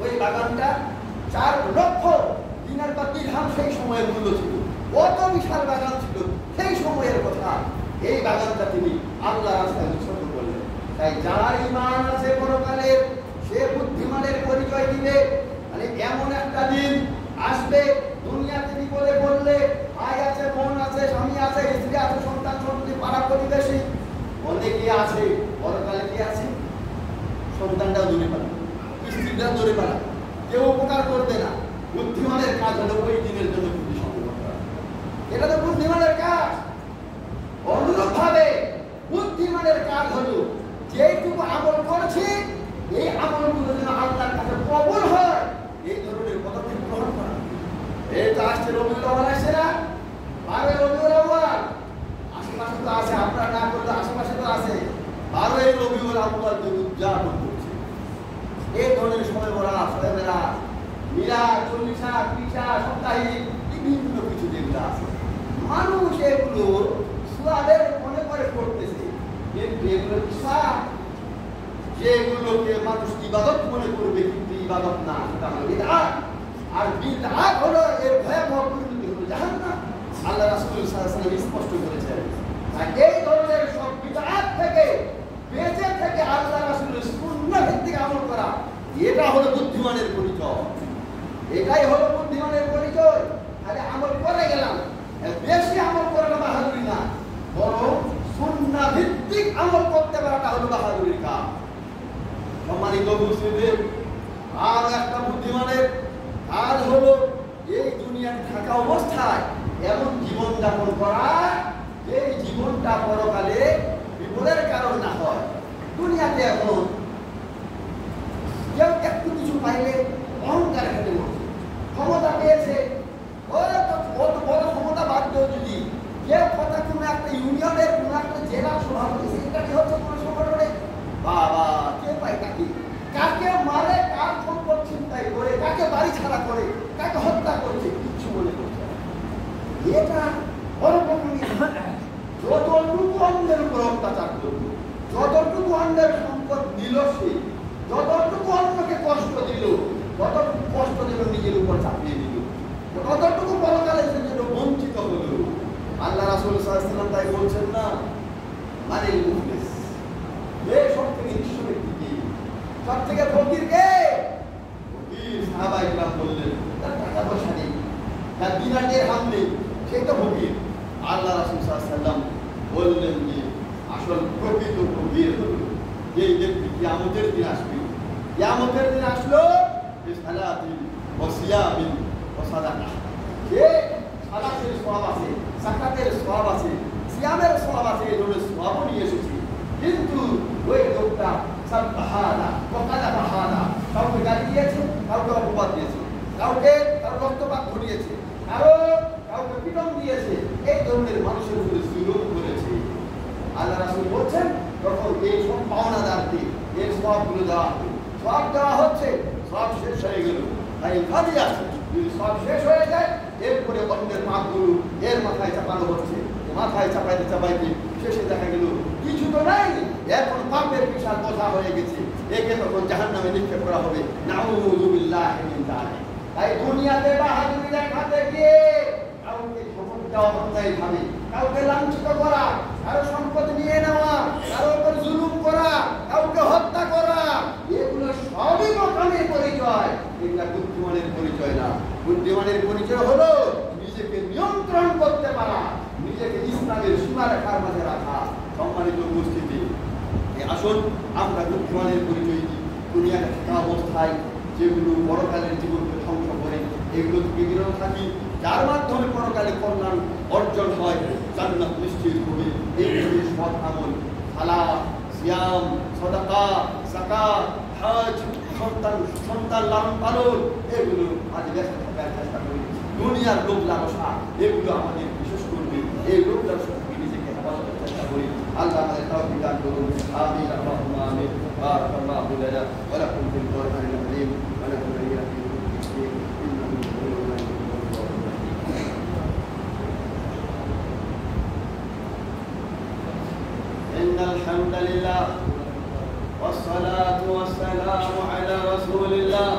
ওই বাগানটা 4 লক্ষ দিনার বা দিরহাম সেই সময়ের মূল্য ছিল। কত বিশাল বাগান ছিল সেই সময়ের কথা। এই বাগানটা তিনি আল্লাহ রাস্তায় উৎসর্গ করলেন। তাই যার ঈমান আছে পরকালের, সে বুদ্ধিমানের পরিচয় দিবে। মানে এমন একটা দিন আসবে, দুনিয়াতে বিপদে পড়লে ভাই আছে, বোন আছে, স্বামী আছে, স্ত্রী আছে, সন্তান সন্ততি, পাড়া প্রতিবেশী অনেকেই আছে, পরকালে কি আছে, সন্তানটাও দূরে পালা, স্ত্রীটাও দূরে পালা, কেউ উপকার করবে না। বুদ্ধিমানের কাজ হলো ওই দিনের জন্য পুঁজি সংগ্রহ করা, এটা তো বুদ্ধিমানের কাজ। অনুরূপভাবে বুদ্ধিমানের কাজ হলো যেটুকু আমল করছি এই আমলগুলো যেন আল্লাহর কাছে কবুল হয়, এই ধরনের পদক্ষেপ গ্রহণ করা। এই তো আসছে রবিউল আউয়াল, আসছে না, 12 রবিউল আউয়াল, আশেপাশে তো আছে, আপনারা না করলে আশেপাশে তো আছে। 12 রবিউল আউয়াল যে উদযাপন করছে, এই ধরনের সময় বলা শবে বরাত, মিলাদ, চল্লিশা, কৃষা, সাপ্তাহিক বিভিন্ন কিছু যেগুলো আছে, মানুষ এগুলো সুয়াদের মনে করে করতেছে, কিন্তু এগুলো সব যেগুলোকে মানুষ ইবাদত মনে করবে, কিন্তু ইবাদত না, সেটা হলো বিদআত। আর বিদআত হলো এর ভয়াবহ পরিণতি হলো জাহান্নাম। আল্লাহ রাসূল সাল্লাল্লাহু আলাইহি ওয়াসাল্লাম স্পষ্ট করেছেন। আর এই ধরনের সব বিদআত থেকে বেঁচে থেকে আল্লাহ রাসূলের সুন্নাহ ভিত্তিক আমল করা, এটা হলো বুদ্ধিমানের পরিচয়। এটাই হলো বুদ্ধিমানের পরিচয়। আরে আমল করে গেলাম, বেশি আমল করাটা বাহাদুরি না, বরং সুন্নাহ ভিত্তিক আমল করতে পারাটা হলো বাহাদুরির কাজ। সম্মানিত মুসলিমদের, আর একটা বুদ্ধিমানের কাজ হলো এই দুনিয়ায় থাকা অবস্থায় এমন জীবন যাপন করা, এই জীবনটা পরকালে বিপদের কারণ না হয়। দুনিয়াতে এখন কেউ একটু কিছু পাইলে অহংকার হেঁটে বসে, ক্ষমতা পেয়েছে, কত বড় ক্ষমতা বাধ্য, যদি কেউ কথা কোনো একটা ইউনিয়নের কোনো একটা জেলার সভাপতি সেক্রেটারি হচ্ছে কোনো সংগঠনে, বাবা কে পায় তাকে, কাকে মারে, কার সম্পদ ছিনতাই করে, কাকে বাড়ি ছাড়া করে, কাকে হত্যা করছে, কিচ্ছু মনে করছে না। এটা বড় যতটুকু অন্যের উপর অত্যাচার করল, যতটুকু অন্যের সম্পদ দিল, সে যতটুকু অন্যকে কষ্ট দিল, ততটুকু কষ্ট দিল নিজের উপর চাপিয়ে দিল, ততটুকু পরকালে সে যেন বঞ্চিত হল। আল্লাহ রাসূল সাল্লাল্লাহু আলাইহি ওয়াসাল্লাম তাই বলছেন না, মানে মুফলিস সব থেকে নিঃস্ব ব্যক্তি কে, সব থেকে ফকির কে? ফকির। সাহাবায়ে কেরাম বললেন তার টাকা পয়সা নেই, তার দিনার দিরহাম নেই, সে তো ফকির। আল্লাহ রাসূল সাল্লাল্লাহু আলাইহি ওয়াসাল্লাম বললেন যে আসল প্রকৃত ফকির হলো যেই ব্যক্তি কিয়ামতের দিন আসবে, কিয়ামতের দিন আসলো বিসালাতিন ওয়া সিয়ামিন ওয়া সাদাকা, যে সালাতের সওয়াব আছে, যাকাতের সওয়াব আছে, সিয়ামের সওয়াব আছে, এই ধরনের সওয়াবও নিয়ে এসেছে, কিন্তু ওই লোকটা সাবহানা ওয়াকাদাবাহানা, কাউকে গালি দিয়েছে, কাউকে অপবাদ দিয়েছে, কাউকে তার রক্তপাত ঘটিয়েছে, কাউকে পিটন দিয়েছে, এই ধরনের মানুষের উপরে জুলুম করেছে। আল্লাহ রাসূল বলছেন তখন এই সব পাওনাদারকে এর সবগুলো দেওয়া হবে। সব দেওয়া হচ্ছে, সব শেষ হয়ে গেল, তাই ভাবি আছে যদি সব শেষ হয়ে যায় এরপরে অন্যের পাপগুলো এর মাথায় চাপানো হচ্ছে। মাথায় চাপাইতে চাপাইতে শেষে দেখা গেল কিছু তো নাই, এখন পাপের বিশাল বোঝা হয়ে গেছে, একে তখন জাহান্নামে নিক্ষেপ করা হবে। নাউযু বিল্লাহি মিন যালিক। তাই দুনিয়াতে বাহাদুরি দেখাতে গিয়ে কাউকে ধমক দেওয়া অন্যায় ভাবে, কাউকে লাঞ্ছিত করা, কারো সম্পদ নিয়ে নেওয়া, কারো উপর জুলুম করা, কাউকে হত্যা করা, এগুলো সবই বোকামির পরিচয়। এগুলা বুদ্ধিমানের পরিচয় না। বুদ্ধিমানের পরিচয় হলো নিজেকে নিয়ন্ত্রণ করতে পারা, নিজেকে ইসলামের সীমারেখার মাঝে রাখা। সম্মানিত উপস্থিতি, আসুন আমরা বুদ্ধিমানের পরিচয় দিই। দুনিয়াতে থাকা অবস্থায় যেগুলো পরকালের জীবনকে ধ্বংস করে এগুলো থেকে বিরত থাকি, যার মাধ্যমে পরকালে কল্যাণ অর্জন হয়, জান্নাত নিশ্চিত হবে। এইগুলি সৎ আমল, সালাত, সিয়াম, সাদাকা, যাকাত, হজ, সন্তান লালন পালন, এগুলো আজ ব্যস্ত থাকার চেষ্টা করি। দুনিয়ার লোভ লালসা এগুলো আমাদের বিশেষ করবে, এই লোভ লালসা থেকে নিজেকে হেফাজতের চেষ্টা করি। আল্লাহ আমাদের তৌফিক দান করুন। আমিন আল্লাহুম্মা আমিন। বারাকাল্লাহু লানা ওয়া লাকুম ফিল কোরআনিল কারীম ওয়া নাফা'না বিহি إن الحمد لله والصلاة والسلام على رسول الله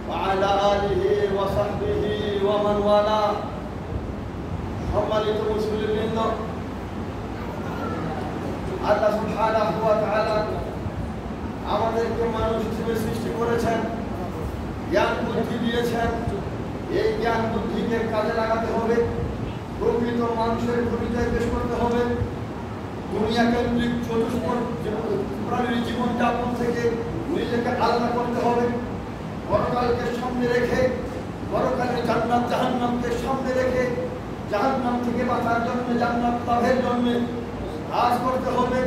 وعلى آله وصحبه ومن والاه। সম্মানিত মুসলিমবৃন্দ, আল্লাহ সুবহানাহু ওয়া তাআলা আমাদেরকে মানুষ হিসেবে সৃষ্টি করেছেন, জ্ঞান বুদ্ধি দিয়েছেন। এই জ্ঞান বুদ্ধিকে কাজে লাগাতে হবে, প্রকৃত মানুষের পরিচয় পেশ করতে হবে। দুনিয়া কেন্দ্রিক চতুষ্পদ প্রাণীর জীবনযাপন থেকে নিজেকে আলাদা করতে হবে। পরকালকে সামনে রেখে, পরকালের জান্নাত জাহান্নামকে সামনে রেখে, জাহান্নাম থেকে বাঁচার জন্য, জান্নাত লাভের জন্য কাজ করতে হবে।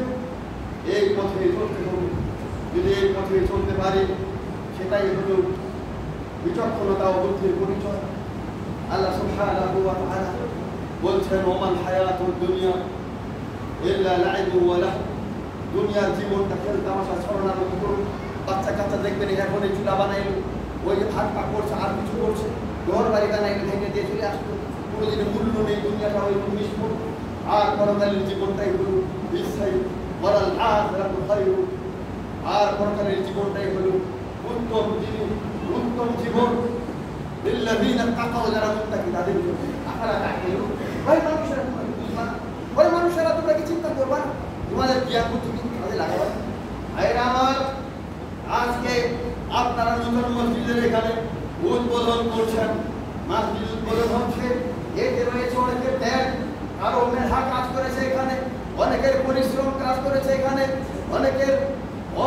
এই পথে চলতে হবে। যদি এই পথে চলতে পারি, সেটাই হলো বিচক্ষণতা ও বুদ্ধির পরিচয়। আল্লাহ সুবহানাহু ওয়া তাআলা বলছেন, ওমাল হায়াতুদ দুনিয়া ইল্লা লাইবু ওয়া লাহু। দুনিয়ার জীবনটা খেল তামাশা ছড়ানোর মতো করুন। বাচ্চা কাচ্চা দেখবেন এখন এই চুলা বানাইল, ওই যে ভাত পাক করছে, আর কিছু করছে, ঘর বাড়ি বানাইলে ভেঙে দিয়ে চলে আসতো। কোনো দিনের মূল্য নেই, দুনিয়াটা ওই নিষ্ফল। আর পরকালের জীবনটাই হলো স্থায়ী। ওয়ালাল আখিরাতু খায়রু। আর পরকালের জীবনটাই হলো উত্তম জীবন। লিল্লাযীনা তাকাউ, যারা মুত্তাকি তাদের জন্য। আফালা তা'কিলুন। ওই মানুষেরা তোমরা কি চিন্তা করবা না? তোমাদের জ্ঞান বুদ্ধি কাজে লাগাবা। ভাইরা আমার, আজকে আপনারা নতুন মসজিদের এখানে উদ্বোধন করছেন, মসজিদ উদ্বোধন হচ্ছে। এতে রয়েছে অনেকের ত্যাগ, আরো মেধা কাজ করেছে এখানে, অনেকের পরিশ্রম কাজ করেছে এখানে, অনেকের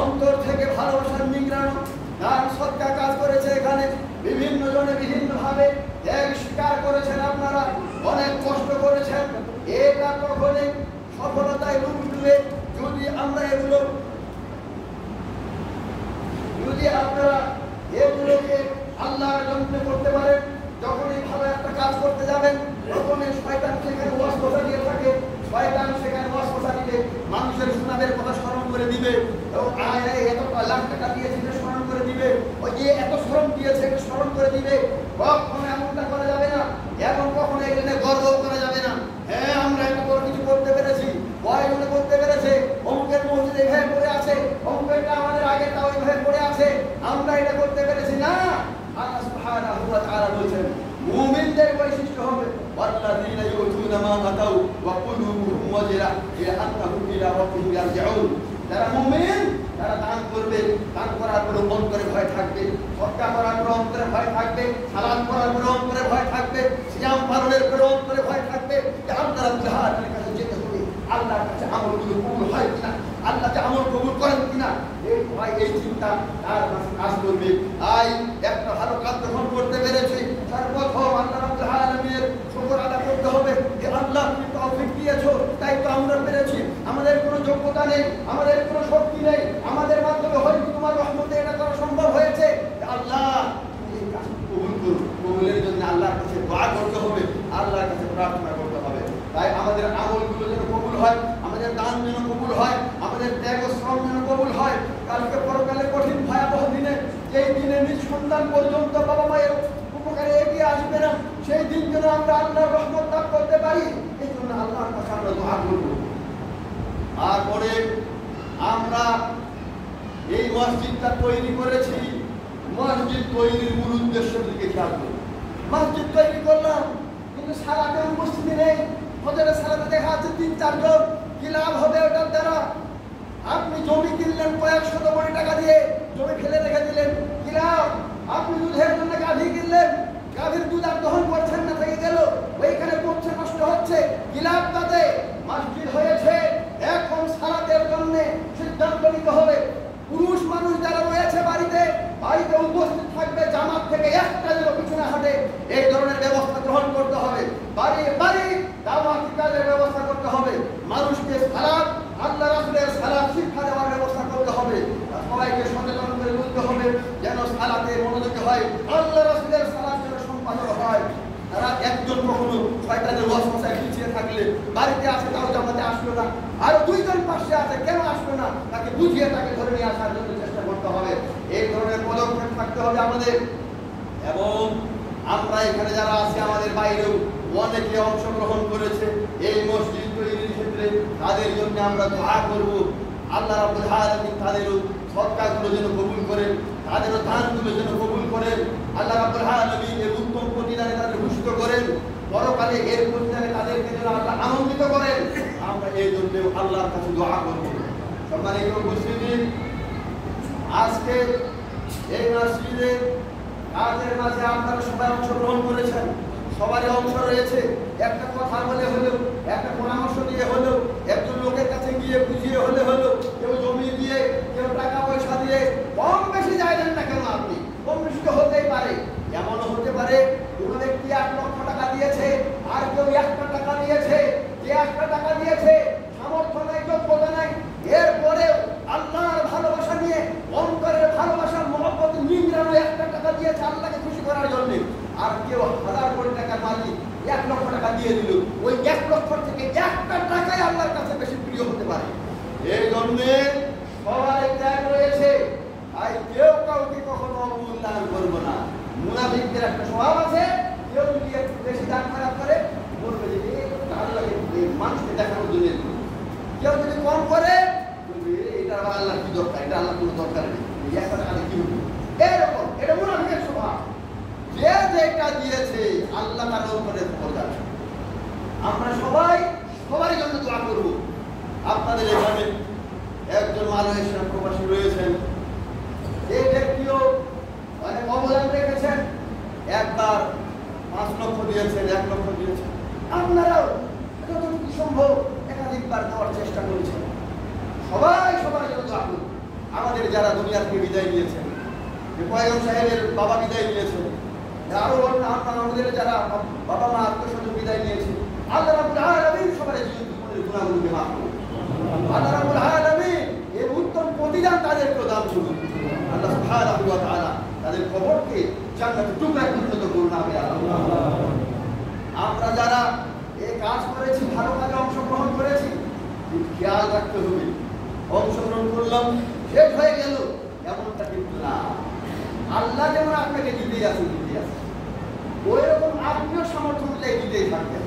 অন্তর থেকে ভালোবাসার নিংড়ানো দান সৎকার কাজ করেছে এখানে। বিভিন্ন জনে বিভিন্ন ভাবে ত্যাগ স্বীকার করেছেন, আপনারা অনেক কষ্ট করেছেন। এটা কখনই সফলতায় রূপ নেবে যদি আমরা আপনারা এগুলোকে আল্লাহর জন্য করতে পারেন। যখনই ভালো একটা কাজ করতে যাবেন, তখনই শয়তান সেখানে ওয়াসওয়াসা দিয়ে থাকে। শয়তান সেখানে ওয়াসওয়াসা দিবে, মানুষের সুনামের কথা স্মরণ করে দিবে, এবং এত লাখ টাকা দিয়েছে স্মরণ করে দিবে, ওই যে এত শ্রম দিয়েছে স্মরণ করে দিবে। কখনো এমনটা করা যাবে না, এবং কখনো এখানে গর্ব করা যাবে না। হ্যাঁ, আমরা এত বড় কিছু করতে পেরেছি, কয়জনে করতে পেরেছে, অমুকের মসজিদ এইভাবে পড়ে আছে, অমুকেরটা আমাদের আগেরটা ওইভাবে পড়ে আছে, আমরা এটা করতে পেরেছি না। আল্লাহ সুবহানাহু ওয়া তাআলা বলেছেন, মুমিনদের বৈশিষ্ট্য হবে ওয়াল্লাযীনা ইউতুনা মা আতাউ ওয়া কুলুবুহুম ওয়াজিলা আন্নাহুম ইলা রাব্বিহিম ইয়ারজিউন। যারা মুমিন, তারা দান করবে, দান করার পরে অন্তরে ভয় থাকবে, সদকা করার পরে অন্তরে ভয় থাকবে, সালাত করার পরে অন্তরে ভয় থাকবে, সিয়াম পালনের পরে অন্তরে ভয় থাকবে যে আল্লাহ রাব্বুল আলামিনের কাছে যেতে হবে, আল্লাহর কাছে আমলগুলো কবুল হয় কিনা, আল্লাহ যে আমল কবুল করেন কিনা, এই ভয়, এই চিন্তা তার কাছে কাজ করবে। একটা ভালো কাজ যখন করতে পেরেছি, সর্বপ্রথম আল্লাহ রাব্বুল আলামিনের শুকর আদায় করতে হবে যে আল্লাহ তুমি তৌফিক দিয়েছো, তাই তো আমরা পেরেছি। আমাদের কোনো যোগ্যতা ক্ষমতা নেই, আমাদের কোনো শক্তি নেই, আমাদের মাধ্যমে হয়তো তোমার রহমতে এটা করা সম্ভব হয়েছে। আল্লাহ এই কাজটি কবুল করুন। কবুলের জন্য আল্লাহর কাছে দোয়া করতে হবে, আল্লাহর কাছে প্রার্থনা করতে হবে। তাই আমাদের আমলগুলো যেন কবুল হয়, আমাদের দান যেন কবুল হয়, আমাদের ত্যাগ ও শ্রম যেন কবুল হয়। কালকে পরকালে কঠিন ভয়াবহ দিনে, যেই দিনে নিজ সন্তান পর্যন্ত বাবা মায়ের উপকারে এগিয়ে আসবে না, সেই দিন যেন আমরা আল্লাহর রহমত লাভ করতে পারি, এই জন্য আল্লাহর কাছে আমরা দোয়া করব। তারপরে আমরা এই মসজিদটা তৈরি করেছি, মসজিদ তৈরির মূল উদ্দেশ্যের দিকে খেয়াল করি। মসজিদ তৈরি করলাম, কিন্তু সালাতে উপস্থিতি নেই। ফজরের সালাতে দেখা যাচ্ছে 3-4 জন। কি লাভ হবে ওটার দ্বারা? আপনি জমি কিনলেন কয়েক শত কোটি টাকা দিয়ে, জমি ফেলে রেখে দিলেন, কি লাভ? আপনি দুধের জন্য গাভী কিনলেন, গাভীর দুধ আর দহন করছেন না, থেকে গেল, ওইখানে পড়ছে, নষ্ট হচ্ছে, কি লাভ তাতে? মসজিদ হয়েছে এখন সালাতের জন্য সিদ্ধান্ত নিতে হবে। পুরুষ মানুষ যারা রয়েছে বাড়িতে উপস্থিত থাকবে, জামাত থেকে একটা যেন পিছনে হাঁটে, এই ধরনের ব্যবস্থা গ্রহণ করতে হবে। বাড়ি বাড়ি দাওয়াতি কাজের ব্যবস্থা করতে হবে। মানুষকে সালাত, আল্লাহ রাসূলের সালাত শিক্ষা দেওয়ার ব্যবস্থা করতে হবে। সবাইকে সচেতন করে বলতে হবে যেন সালাতে মনোযোগী হয়, আল্লাহ রাসূলের সালাত যেন সম্পাদন হয়। তারা একজন কখনো শয়তানের ওয়াসওয়াসায় পিছিয়ে থাকলে বাড়িতে আসে, তাও জামাতে আসলো না, আর 2 জন পাশে আছে, কেন আসবে না, তাকে বুঝিয়ে তাকে ধরে নিয়ে আসার জন্য চেষ্টা করতে হবে। এই ধরনের পদক্ষেপ থাকতে হবে আমাদের। এবং আমরা এখানে যারা আছি, আমাদের বাইরেও অনেকে অংশগ্রহণ করেছে এই মসজিদ তৈরির ক্ষেত্রে, তাদের জন্য আমরা দোয়া করব। আল্লাহ রাব্বুল আলামিন তাদেরও সদকাগুলো যেন কবুল করেন, তাদেরও দানগুলো যেন কবুল করেন। আল্লাহ রাব্বুল আলামিন এর উত্তম প্রতিদানে তাদের ভূষিত করেন, পরকালে এর প্রতিদানে তাদেরকে যেন আল্লাহ আনন্দিত করেন। আমরা এই জন্য আল্লাহর কাছে দোয়া করব। সম্মানিত উপস্থিতি, আজকে এই মসজিদে কাজের মাঝে আপনারা সবাই অংশগ্রহণ করেছেন, সবারই অংশ রয়েছে। একটা কথা বলে হলো, একটা পরামর্শ দিয়ে হলো, একজন লোকের কাছে গিয়ে বুঝিয়ে হলে হলো, কেউ জমি দিয়ে, কেউ টাকা পয়সা দিয়ে, কম বেশি চাইলেন না কেন আপনি, কম বেশি তো হতেই পারে। এমনও হতে পারে কোনো ব্যক্তি 1 লক্ষ টাকা দিয়েছে, আর কেউ 1 টাকা দিয়েছে। যে 1 টাকা দিয়েছে সামর্থ্য নাই, যোগ্যতা নাই, এরপরেও আল্লাহর ভালোবাসা নিয়ে, অন্তরের ভালোবাসার মহব্বত নিংড়ানো 1 টাকা দিয়েছে আল্লাহকে খুশি করার জন্য। আর কেউ 1000 কোটি টাকার মালিক 1 লক্ষ টাকা দিয়ে দিল, ওই 1 লক্ষ থেকে 1টা টাকাই আল্লাহর কাছে বেশি প্রিয় হতে পারে। এই জন্য সবার ত্যাগ রয়েছে, তাই কেউ কাউকে কখনো অবমূল্যায়ন করবো না। মুনাফিকদের একটা স্বভাব আছে, কেউ যদি একটু বেশি দান খারাপ করে বলবে যে আল্লাহকে মানুষকে দেখানোর জন্য। কেউ যদি কম করে বলবে এটা আবার আল্লাহর কি দরকার, এটা আল্লাহ কোনো দরকার নেই, 1 টাকা কি হবে, এরকম। এটা মুনাফিকের স্বভাব। যে যেটা দিয়েছে আল্লাহ তার উপরে খবর আছে। আমরা সবারই জন্য দোয়া করব। আপনাদের এখানে একজন মালয়েশিয়ান প্রবাসী রয়েছেন, এই ব্যক্তিও অনেক অবদান রেখেছেন। একবার 5 লক্ষ দিয়েছেন, 1 লক্ষ দিয়েছেন। আপনারাও যতটুকু সম্ভব একাধিকবার দেওয়ার চেষ্টা করেছেন। সবাই সবার জন্য দোয়া করব। আমাদের যারা দুনিয়া থেকে বিদায় নিয়েছেন, পয়গম্বর সাহেবের বাবা বিদায় নিয়েছেন, আরো আমাদের যারা বাবা মা আত্মীয়স্বজন বিদায় নিয়েছে, আল্লাহ রাব্বুল আলামিন সবার জীবনের গুনাহগুলোকে মাফ করুন। আল্লাহ রাব্বুল আলামিন এর উত্তম প্রতিদান তাদের প্রদান করুন। আল্লাহ সুবহানাহু ওয়া তাআলা তাদের কবরকে জান্নাতের টুকরায় পরিণত করুন। আমরা যারা এই কাজ করেছি, ভালো কাজে অংশগ্রহণ করেছি, খেয়াল রাখতে হবে, অংশগ্রহণ করলাম শেষ হয়ে গেল এমনটা কিন্তু না। আল্লাহ যেমন আপনাকে দিতেই আছে, ওই রকম আপনিও সামর্থ্য মিলে দিতেই থাকবেন।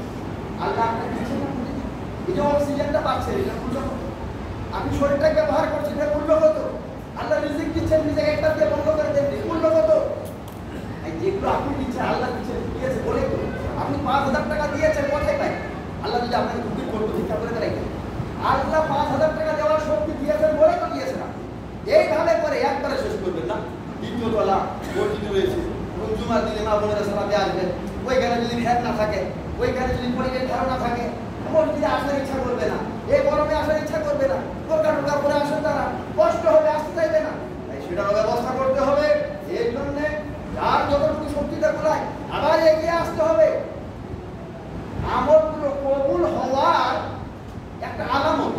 আল্লাহ আপনাকে দিচ্ছেন না, এই যে অক্সিজেনটা পাচ্ছেন, এটা মূল্য কত? আপনি শরীরটা ব্যবহার করছেন, এটা মূল্য কত? আল্লাহ রিজিক দিচ্ছেন, নিজেকে একটা দিয়ে বন্ধ করে দেন, মূল্য কত? যেগুলো আপনি দিচ্ছেন, আল্লাহ দিচ্ছেন, দিয়েছে বলে তো। আপনি 5000 টাকা দিয়েছেন, কোথায় পাই? আল্লাহ যদি আপনাকে বুদ্ধি করতো, ভিক্ষা করে দেয়। আল্লাহ 5000 টাকা দেওয়ার শক্তি দিয়েছেন বলে তো দিয়েছেন। আপনি এইভাবে করে একবারে শেষ করবেন না। দ্বিতীয়তলা মসজিদ রয়েছে, জুমার দিনে মা বোনেরা সালাতে আসবেন, ওইখানে যদি ফ্যান না থাকে, ওইখানে যদি পরিবেশ ভালো না থাকে, মসজিদে আসার ইচ্ছা করবে না, এই গরমে আসার ইচ্ছা করবে না, টোকা টোকা করে আসেন, তারা কষ্ট হবে, আসতে চাইবে না। তাই সেটারও ব্যবস্থা করতে হবে। এর জন্য যার যতটুকু শক্তিটা কোলায় আবার এগিয়ে আসতে হবে। আমলগুলো কবুল হওয়ার একটা আলামত।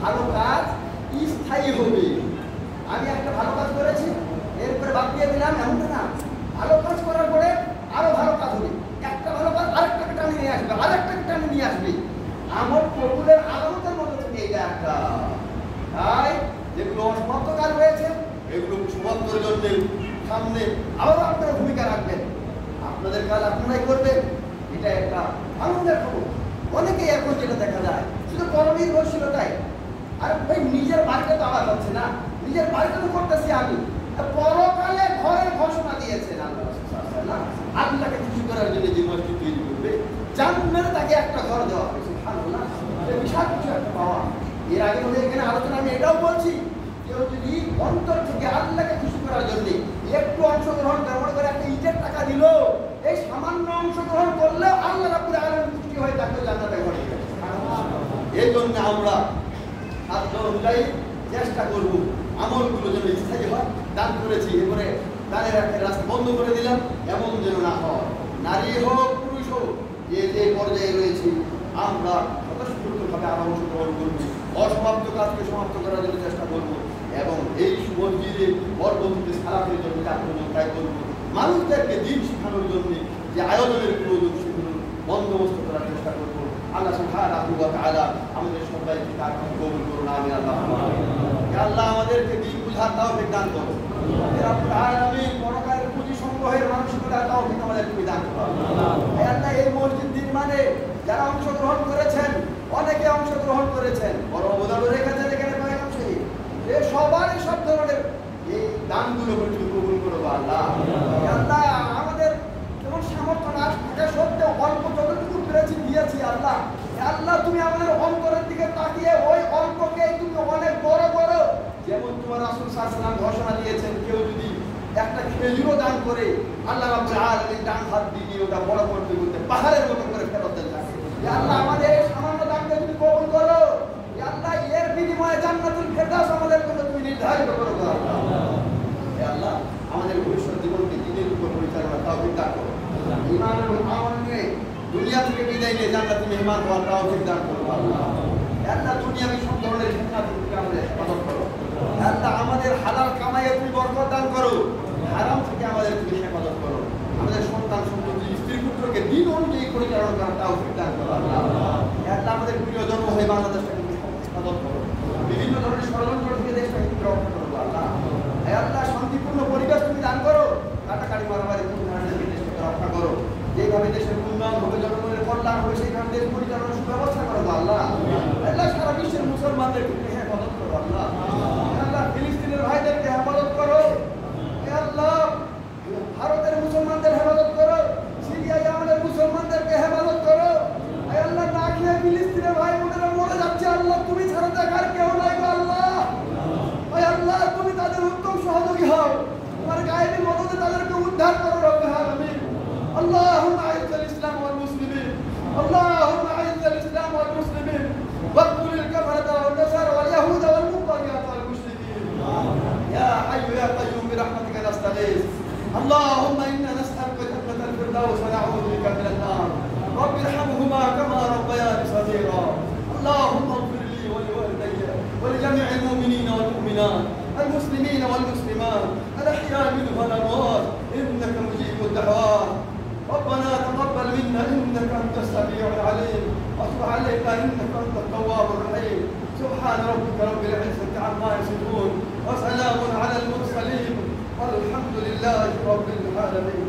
ভালো কাজ স্থায়ী হবে। আমি একটা ভালো কাজ করেছি, এরপরে বাদ দিয়ে দিলাম, এমনটা না। ভালো কাজ করার পরে আরো ভালো কাজ হবে, একটা ভালো কাজ আরেকটাকে টানে নিয়ে আসবে, আরেকটাকে টানে নিয়ে আসবে। আমল কবুলের আলামতের মধ্যে থেকে এটা একটা। তাই যেগুলো অসমাপ্ত কাজ রয়েছে এগুলো সমাপ্তর জন্য সামনে আরো আপনারা ভূমিকা রাখবেন, আপনাদের কাজ আপনারাই করবেন। এটা একটা আনন্দের খবর। অনেকেই এখন যেটা দেখা যায় শুধু পরনির্ভরশীলতায়, আর ভাই নিজের বাড়িতে তো আমার হচ্ছে না, নিজের বাড়িতে তো করতেছি আমি, পরকালে ঘরের ঘোষণা দিয়েছেন আল্লাহ, আল্লাহকে খুশি করার জন্য যে মসজিদ তৈরি করবে জান্নাতে তাকে একটা ঘর দেওয়া হয়েছে। সুবহানাল্লাহ, বিশাল কিছু একটা পাওয়া। এর আগে ওদের এখানে আলোচনা আমি এটাও বলছি, কেউ যদি অন্তর থেকে আল্লাহকে খুশি করার জন্য একটু অংশগ্রহণ করে, মনে করে একটা ইটের টাকা দিল, এই সামান্য অংশগ্রহণ করলে আল্লাহ রাব্বুল আলামিন খুশি হয়ে তাকে জান্নাতে ঘরে দিবেন। এই জন্য আমরা সাধ্য অনুযায়ী চেষ্টা করব আমলগুলো যেন স্থায়ী হয়। দান করেছি এবারে দানের একটা রাস্তা বন্ধ করে দিলাম, এমন যেন না হয়। নারী হোক পুরুষ হোক, যে পর্যায়ে রয়েছে আমরা স্বতঃস্ফূর্তভাবে আরো অংশগ্রহণ করবো, অসমাপ্ত কাজকে সমাপ্ত করার জন্য চেষ্টা করব এবং এই মসজিদে পরবর্তীতে সালাতের জন্য তাই করবো। মানুষদেরকে দিন শেখানোর জন্য যে আয়োজনের প্রয়োজন সেগুলো বন্দোবস্ত করার চেষ্টা করবো। আল্লাহ সুবহানাহু ওয়া তাআলা আমাদের সবাইকে তার কবুল করুন। আমিন। আল্লাহ আমাদেরকে দিন বুঝার তৌফিক দান করুন। রব্বুল আলামিন পরকালের পুঁজি সংগ্রহের মানসিকতার তৌফিক আমাদেরকে দান করুন। আল্লাহ এই মসজিদ নির্মাণে যারা অংশগ্রহণ করেছেন, অনেকে অংশগ্রহণ করেছেন, বড় অবদান রেখেছেন এখানে কয়েক অংশে, সবারই সব ধরনের এই দানগুলো কবুল করো আল্লাহ। আল্লাহ আমাদের যেমন সামর্থ্য না থাকা সত্ত্বেও অল্প যতটুকু পেরেছি দিয়েছি আল্লাহ, আল্লাহ তুমি আমাদের অন্তরের দিকে তাকিয়ে ওই অল্পকে তুমি অনেক বড় করো। যেমন তোমার রাসূল সাল্লাল্লাহু আলাইহি ওয়াসাল্লাম ঘোষণা দিয়েছেন, কেউ যদি একটা খেজুরও দান করে আল্লাহ রাব্বুল আলামিন ডান হাত দিয়ে ওটা বড় করতে করতে পাহাড়ের মতো করে ফেরত দেন থাকে। আল্লাহ আমাদের এই সামান্য দানকে তুমি কবুল করো। আল্লাহ এর বিনিময়ে জান্নাতুল ফেরদাউস আমাদের জন্য তুমি নির্ধারিত করো আল্লাহ। আল্লাহ আমাদের ভবিষ্যৎ জীবনকে দ্বীনের উপর পরিচালনার তৌফিক দান করো। ঈমান ও আমল নিয়ে দুনিয়া থেকে বিদায় নিয়ে জান্নাতে মেহমান হওয়ার তৌফিক দান করো আল্লাহ। আল্লাহ দুনিয়াবি সব ধরনের ফিতনা থেকে আমাদের হেফাজত করো আল্লাহ। আমাদের হালাল কামাইয়ে তুমি বরকত দান করো, হারাম থেকে আমাদের তুমি হেফাজত করো। আমাদের সন্তান সন্ততি স্ত্রী পুত্রকে দিন অনুযায়ী পরিচালনা করার তৌফিক দান করো আল্লাহ। আল্লাহ আমাদের প্রিয় জন্ম হয়ে বাংলাদেশটাকে তুমি হেফাজত করো, বিভিন্ন ধরনের ষড়যন্ত্র থেকে দেশটাকে তুমি রক্ষা করো আল্লাহ। আল্লাহ শান্তিপূর্ণ পরিবেশ তুমি দান করো, কাটাকাটি মারামারি কোন ধরনের দেশটাকে রক্ষা করো। যেভাবে দেশের উন্নয়ন হবে, জনগণের কল্যাণ হবে, সেইভাবে দেশ পরিচালনার সুব্যবস্থা করো আল্লাহ। আল্লাহ সারা বিশ্বের মুসলমানদেরকে তুমি হেফাজত করো আল্লাহ। আল্লাহ ফিলিস্তিনের ভাইদেরকে হেফাজত করো আল্লাহ। ভারতের মুসলমানদের হেফাজত করো, সিরিয়ায় আমাদের মুসলমানদেরকে হেফাজত করো আল্লাহ। না খেয়ে ফিলিস্তিনের ভাই বোনেরা মরে যাচ্ছে আল্লাহ, তুমি ছাড়া দেখার কেউ নাই গো আল্লাহ। আল্লাহ তুমি তাদের উত্তম সহযোগী হও, তোমার গায়েবী মদদে তাদেরকে উদ্ধার করো রব্বুল আলামিন। اللهم اعز الاسلام والمسلمين، اللهم اعز الاسلام والمسلمين واقتل الكفرة والنصارى واليهود والمطريات والمشركين. يا حي يا قيوم برحمتك نستغيث. اللهم انا نسالك جنة الفردوس ونعوذ بك من النار. رب ارحمهما كما ربياني صغيرا. اللهم اغفر لي ولوالدي ولجميع المؤمنين والمؤمنات المسلمين والمسلمات الاحياء منهم والاموات انك مجيب الدعوات. ربنا تقبل منا انك انت السميع العليم وتب علينا انك انت التواب الرحيم. سبحان ربك رب العزة عما يصفون وسلام على المرسلين والحمد لله رب العالمين.